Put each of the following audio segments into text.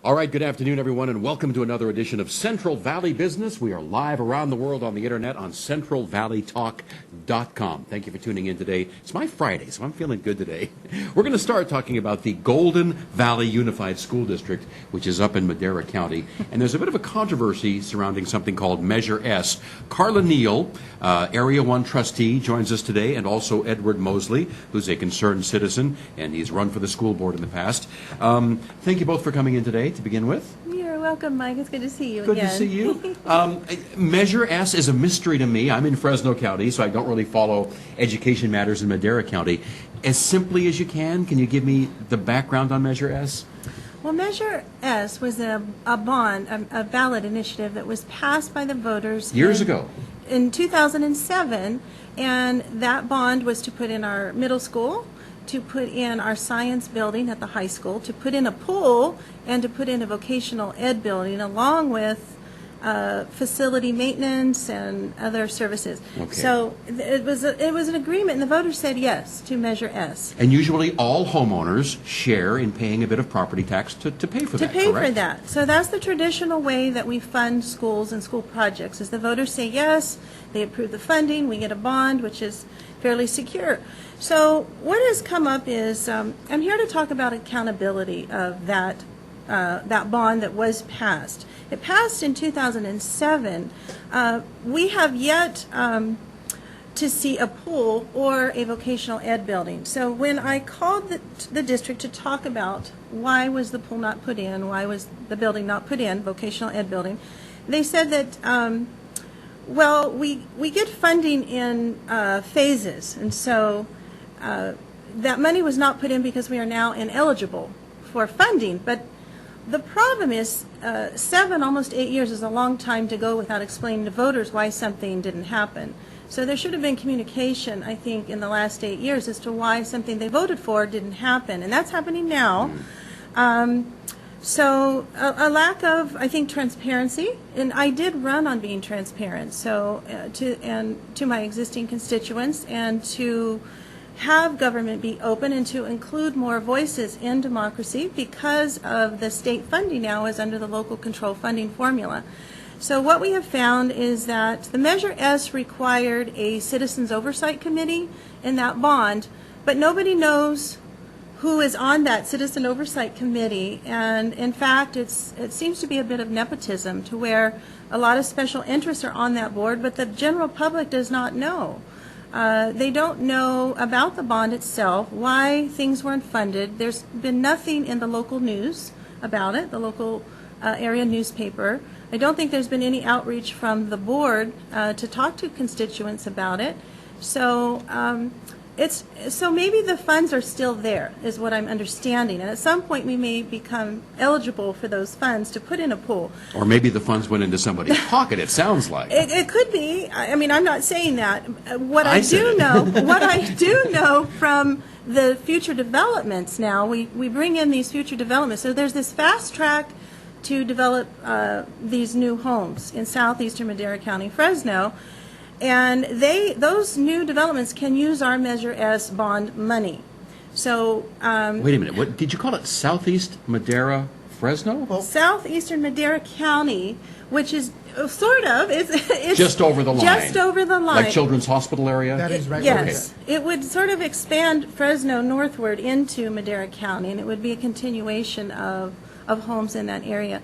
All right, good afternoon, everyone, and welcome to another edition of Central Valley Business. We are live around the world on the internet on centralvalleytalk.com. Thank you for tuning in today. It's my Friday, so I'm feeling good today. We're going to start talking about the Golden Valley Unified School District, which is up in Madera County. And there's a bit of a controversy surrounding something called Measure S. Carla, Neal, Area 1 trustee, joins us today, and also Edward Moseley, who's a concerned citizen, and he's run for the school board in the past. Thank you both for coming in today. To begin with? You're welcome, Mike. It's good to see you again. Good to see you. Measure S is a mystery to me. I'm in Fresno County, so I don't really follow education matters in Madera County. As simply as you can you give me the background on Measure S? Well, Measure S was a bond, a ballot initiative that was passed by the voters years ago. In 2007, and that bond was to put in our middle school, to put in our science building at the high school, to put in a pool, and to put in a vocational ed building, along with facility maintenance and other services. Okay. So it was an agreement, and the voters said yes to Measure S. And usually all homeowners share in paying a bit of property tax to pay for that, To pay correct? for that. So that's the traditional way that we fund schools and school projects, is the voters say yes, they approve the funding, we get a bond, which is fairly secure. So what has come up is, I'm here to talk about accountability of that bond that was passed. It passed in 2007. We have yet to see a pool or a vocational ed building. So when I called the district to talk about why was the pool not put in, why was the building not put in, vocational ed building, they said that well, we get funding in phases, and so that money was not put in because we are now ineligible for funding. But the problem is 7, almost 8 years is a long time to go without explaining to voters why something didn't happen. So there should have been communication, I think, in the last 8 years as to why something they voted for didn't happen, and that's happening now. So a lack of, I think, transparency, and I did run on being transparent. So to my existing constituents, and to have government be open and to include more voices in democracy, because of the state funding now is under the local control funding formula. So what we have found is that the Measure S required a citizens oversight committee in that bond, but nobody knows who is on that citizen oversight committee, and in fact it seems to be a bit of nepotism, to where a lot of special interests are on that board, but the general public does not know. They don't know about the bond itself, why things weren't funded. There's been nothing in the local news about it, the local area newspaper. I don't think there's been any outreach from the board to talk to constituents about it. So so maybe the funds are still there, is what I'm understanding, and at some point we may become eligible for those funds to put in a pool. Or maybe the funds went into somebody's pocket, it sounds like. It could be. I mean, I'm not saying that. What I do know from the future developments now, we bring in these future developments. So there's this fast track to develop these new homes in southeastern Madera County, Fresno. And those new developments can use our Measure S bond money. So wait a minute. What did you call it? Southeast Madera, Fresno? Well, southeastern Madera County, which is sort of it's just over the line. Just over the line. Like Children's Hospital area. That is right. Yes, okay. It would sort of expand Fresno northward into Madera County, and it would be a continuation of homes in that area.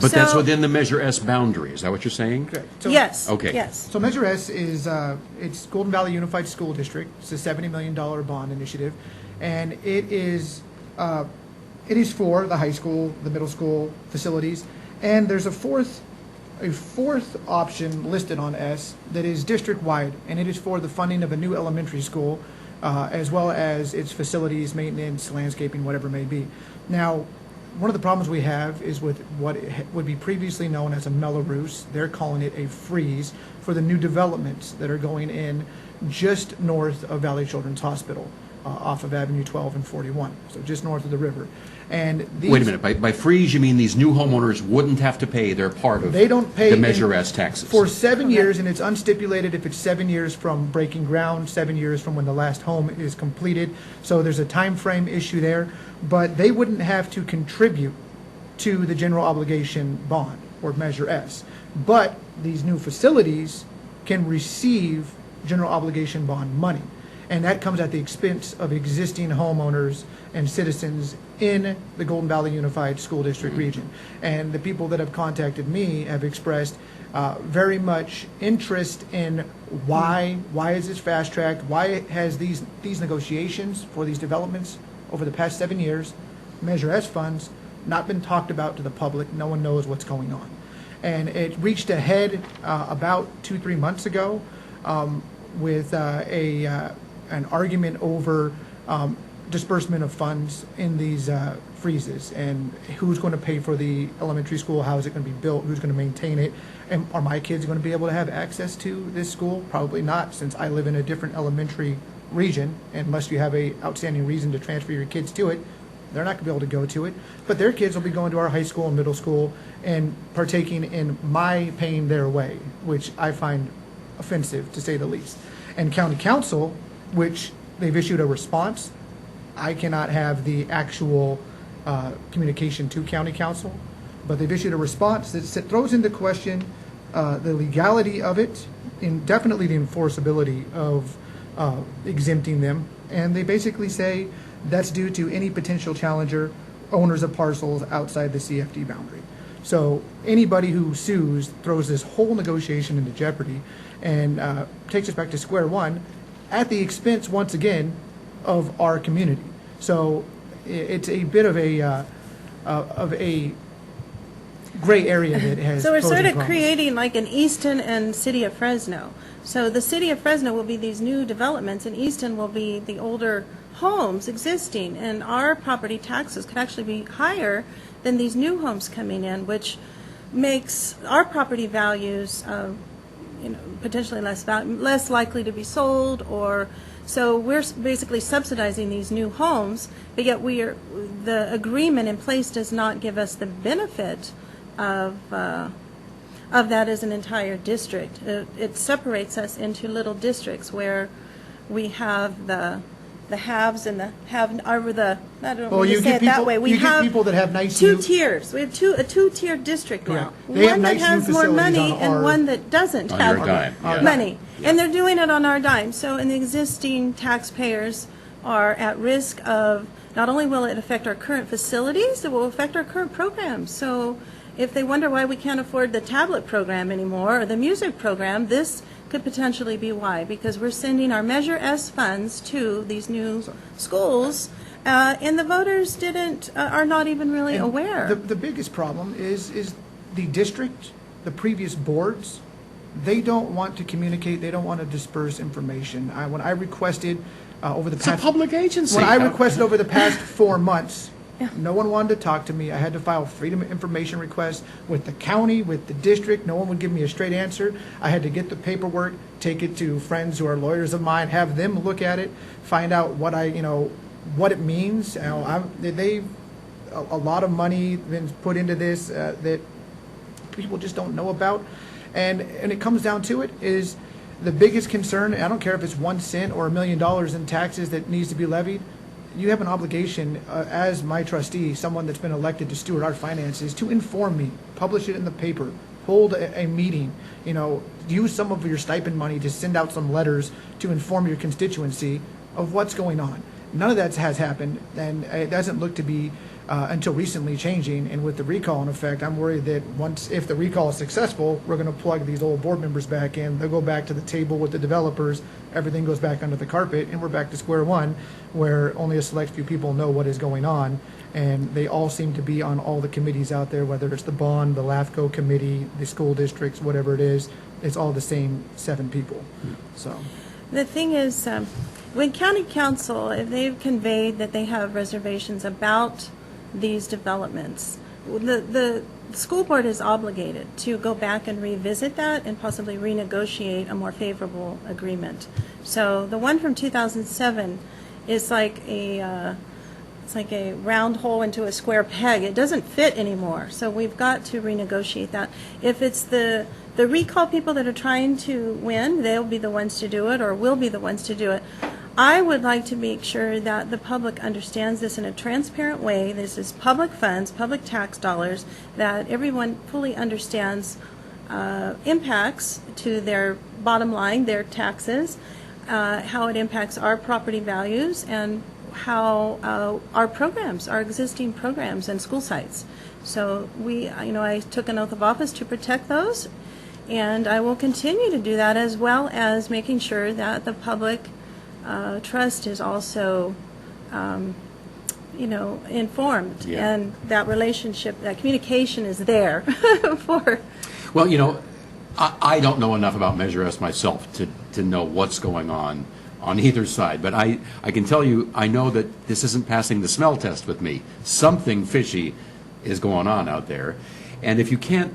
But that's within the Measure S boundary. Is that what you're saying? Correct. So, yes. Okay. Yes. So Measure S is it's Golden Valley Unified School District. It's a $70 million bond initiative, and it is for the high school, the middle school facilities, and there's a fourth option listed on S that is district wide, and it is for the funding of a new elementary school, as well as its facilities, maintenance, landscaping, whatever it may be. Now, one of the problems we have is with what would be previously known as a Melrose. They're calling it a freeze for the new developments that are going in just north of Valley Children's Hospital, off of Avenue 12 and 41, so just north of the river. And these, wait a minute. By freeze, you mean these new homeowners wouldn't have to pay their part of the Measure S taxes? For 7 years, and it's unstipulated if it's 7 years from breaking ground, 7 years from when the last home is completed. So there's a time frame issue there. But they wouldn't have to contribute to the general obligation bond, or Measure S. But these new facilities can receive general obligation bond money. And that comes at the expense of existing homeowners and citizens in the Golden Valley Unified School District region. And the people that have contacted me have expressed very much interest in why is this fast-tracked, why has these negotiations for these developments over the past 7 years, Measure S funds, not been talked about to the public. No one knows what's going on. And it reached a head about 2-3 months ago with an argument over disbursement of funds in these freezes, and who's going to pay for the elementary school, how is it going to be built, who's going to maintain it, and are my kids going to be able to have access to this school? Probably not, since I live in a different elementary region, unless you have a outstanding reason to transfer your kids to it. They're not going to be able to go to it, but their kids will be going to our high school and middle school and partaking in my paying their way, which I find offensive, to say the least. And county council, which they've issued a response, I cannot have the actual communication to county council, but they've issued a response that throws into question the legality of it, and definitely the enforceability of exempting them. And they basically say that's due to any potential challenger, owners of parcels outside the CFD boundary. So anybody who sues throws this whole negotiation into jeopardy and takes us back to square one at the expense, once again, of our community. So it's a bit of a gray area that has. So we're pros sort and of cons. creating like an Easton and City of Fresno. So the City of Fresno will be these new developments, and Easton will be the older homes existing, and our property taxes could actually be higher than these new homes coming in, which makes our property values potentially less likely to be sold, or so we're basically subsidizing these new homes, but yet the agreement in place does not give us the benefit of that as an entire district. It separates us into little districts where we have the haves and the have, or the, I don't know, you say get it that people- way. We you get have people that have nice two new- tiers. We have a two-tier district now. Correct. They have One that nice new has more facilities money on and our- one that doesn't On have your dime, yeah. money. And they're doing it on our dime. So, and the existing taxpayers are at risk of, not only will it affect our current facilities, it will affect our current programs. So if they wonder why we can't afford the tablet program anymore or the music program, this could potentially be why, because we're sending our Measure S funds to these new schools, and the voters are not even really And aware. The biggest problem is the district, the previous boards, they don't want to communicate, they don't want to disperse information. When I requested over the It's a past... public agency. When I requested over the past 4 months, no one wanted to talk to me. I had to file freedom of information requests with the county, with the district. No one would give me a straight answer. I had to get the paperwork, take it to friends who are lawyers of mine, have them look at it, find out what what it means. A lot of money been put into this that people just don't know about. And it comes down to it is the biggest concern. I don't care if it's 1 cent or $1 million in taxes that needs to be levied. You have an obligation as my trustee, someone that's been elected to steward our finances, to inform me, publish it in the paper, hold a meeting, use some of your stipend money to send out some letters to inform your constituency of what's going on. None of that has happened, and it doesn't look to be until recently changing. And with the recall in effect, I'm worried that if the recall is successful, we're going to plug these old board members back in. They'll go back to the table with the developers. Everything goes back under the carpet, and we're back to square one, where only a select few people know what is going on. And they all seem to be on all the committees out there, whether it's the bond, the LAFCO committee, the school districts, whatever it is. It's all the same 7 people. So The thing is, when county council, if they've conveyed that they have reservations about these developments, the school board is obligated to go back and revisit that and possibly renegotiate a more favorable agreement. So the one from 2007 is like a round hole into a square peg. It doesn't fit anymore. So we've got to renegotiate that. If it's the recall people that are trying to win, they'll be the ones to do it, or will be the ones to do it. I would like to make sure that the public understands this in a transparent way. This is public funds, public tax dollars, that everyone fully understands impacts to their bottom line, their taxes, how it impacts our property values, and how our programs, our existing programs and school sites. So I took an oath of office to protect those, and I will continue to do that, as well as making sure that the public trust is also, informed, Yeah. and that relationship, that communication is there for. Well, I don't know enough about Measure S myself to know what's going on either side, but I can tell you, I know that this isn't passing the smell test with me. Something fishy is going on out there, and if you can't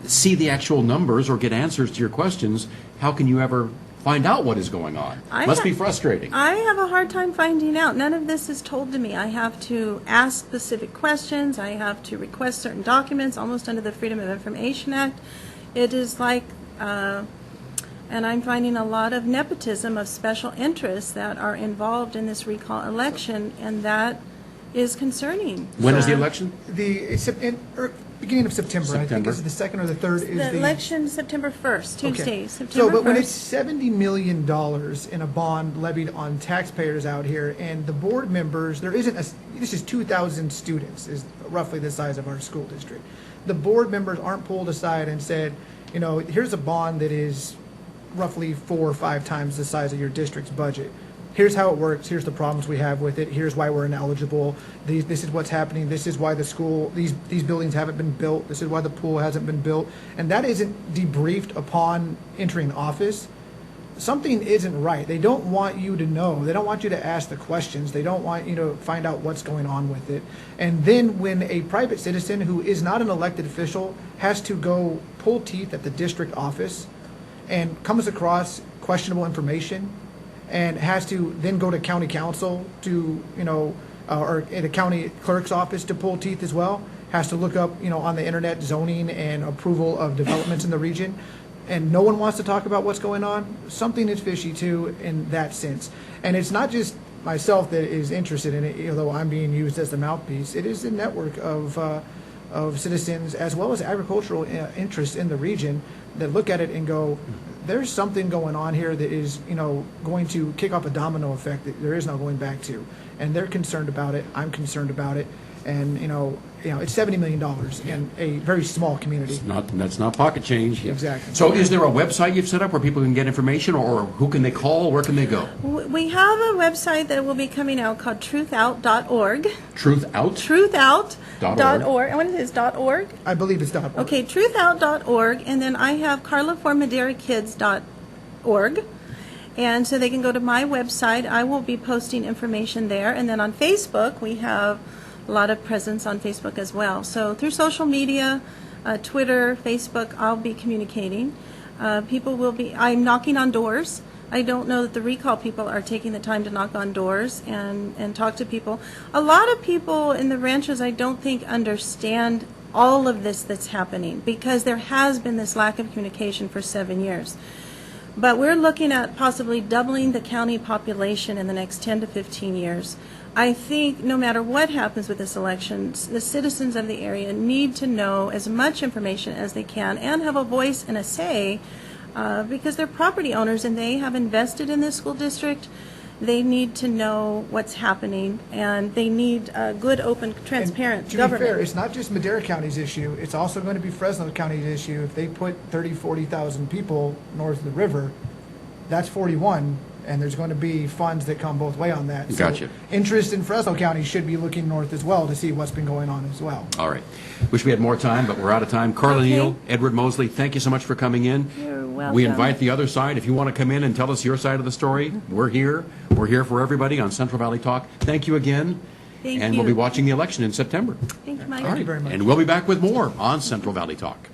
see the actual numbers or get answers to your questions, how can you ever find out what is going on? Must be frustrating. I have a hard time finding out. None of this is told to me. I have to ask specific questions. I have to request certain documents, almost under the Freedom of Information Act. It is like, and I'm finding a lot of nepotism of special interests that are involved in this recall election, and that is concerning. When is the election? Beginning of September. I think September. is the second or the third. The election September 1st, Tuesday, Okay. September 1st. But when it's $70 million in a bond levied on taxpayers out here, and the board members, this is 2,000 students, is roughly the size of our school district. The board members aren't pulled aside and said, here's a bond that is roughly 4 or 5 times the size of your district's budget. Here's how it works. Here's the problems we have with it. Here's why we're ineligible. This is what's happening. This is why the school, these buildings haven't been built. This is why the pool hasn't been built. And that isn't debriefed upon entering office. Something isn't right. They don't want you to know. They don't want you to ask the questions. They don't want you to find out what's going on with it. And then when a private citizen who is not an elected official has to go pull teeth at the district office and comes across questionable information, and has to then go to county council to, or at a county clerk's office to pull teeth as well, has to look up, on the internet zoning and approval of developments in the region, and no one wants to talk about what's going on. Something is fishy too in that sense. And it's not just myself that is interested in it, although I'm being used as the mouthpiece. It is a network of citizens as well as agricultural interests in the region that look at it and go, there's something going on here that is, going to kick off a domino effect that there is no going back to. And they're concerned about it. I'm concerned about it. And, it's $70 million in a very small community. That's not pocket change. Exactly. So is there a website you've set up where people can get information, or who can they call? Where can they go? We have a website that will be coming out called truthout.org. Truth Out? Truthout.org. And what is it? .org? I believe it's .org. Okay, truthout.org. And then I have carlaformaderakids.org. And so they can go to my website. I will be posting information there. And then on Facebook, we have a lot of presence on Facebook as well. So through social media, Twitter, Facebook, I'll be communicating. I'm knocking on doors. I don't know that the recall people are taking the time to knock on doors and talk to people. A lot of people in the ranches, I don't think, understand all of this that's happening, because there has been this lack of communication for 7 years. But we're looking at possibly doubling the county population in the next 10 to 15 years. I think no matter what happens with this election, the citizens of the area need to know as much information as they can and have a voice and a say, because they're property owners and they have invested in this school district. They need to know what's happening, and they need a good, open, transparent government. To be fair, it's not just Madera County's issue. It's also going to be Fresno County's issue. If they put 40,000 people north of the river, that's 41, and there's going to be funds that come both way on that. Gotcha. So interest in Fresno County should be looking north as well to see what's been going on as well. All right. Wish we had more time, but we're out of time. Carla, Okay. Neal, Edward Moseley, thank you so much for coming in. You're welcome. We invite the other side. If you want to come in and tell us your side of the story, we're here. We're here for everybody on Central Valley Talk. Thank you again. Thank and you. we'll be watching the election in September. Thank you, Mike. Thank you very much. And we'll be back with more on Central Valley Talk.